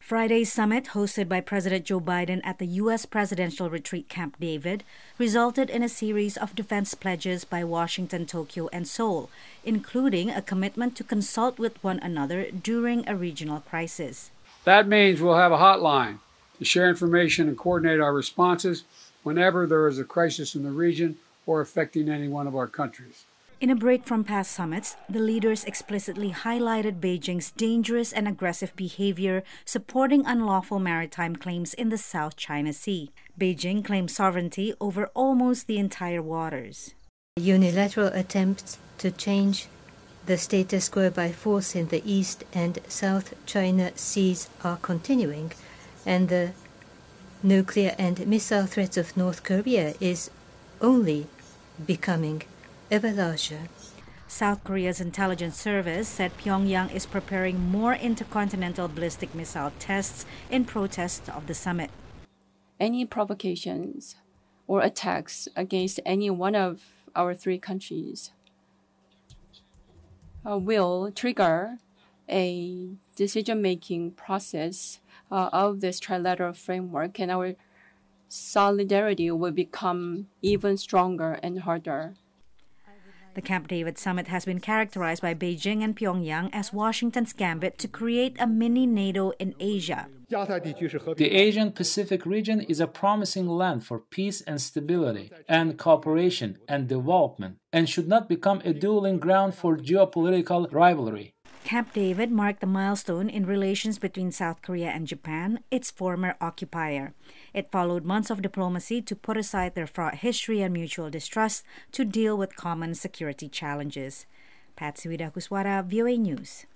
Friday's summit, hosted by President Joe Biden at the U.S. presidential retreat Camp David, resulted in a series of defense pledges by Washington, Tokyo, and Seoul, including a commitment to consult with one another during a regional crisis. That means we'll have a hotline to share information and coordinate our responses whenever there is a crisis in the region or affecting any one of our countries. In a break from past summits, the leaders explicitly highlighted Beijing's dangerous and aggressive behavior supporting unlawful maritime claims in the South China Sea. Beijing claims sovereignty over almost the entire waters. Unilateral attempts to change the status quo by force in the East and South China Seas are continuing, and the nuclear and missile threats of North Korea is only becoming ever larger. South Korea's intelligence service said Pyongyang is preparing more intercontinental ballistic missile tests in protest of the summit. Any provocations or attacks against any one of our three countries will trigger a decision-making process of this trilateral framework, and our solidarity will become even stronger and harder. The Camp David summit has been characterized by Beijing and Pyongyang as Washington's gambit to create a mini NATO in Asia. The Asian-Pacific region is a promising land for peace and stability and cooperation and development, and should not become a dueling ground for geopolitical rivalry. Camp David marked a milestone in relations between South Korea and Japan, its former occupier. It followed months of diplomacy to put aside their fraught history and mutual distrust to deal with common security challenges. Patsy, Widakuswara, VOA News.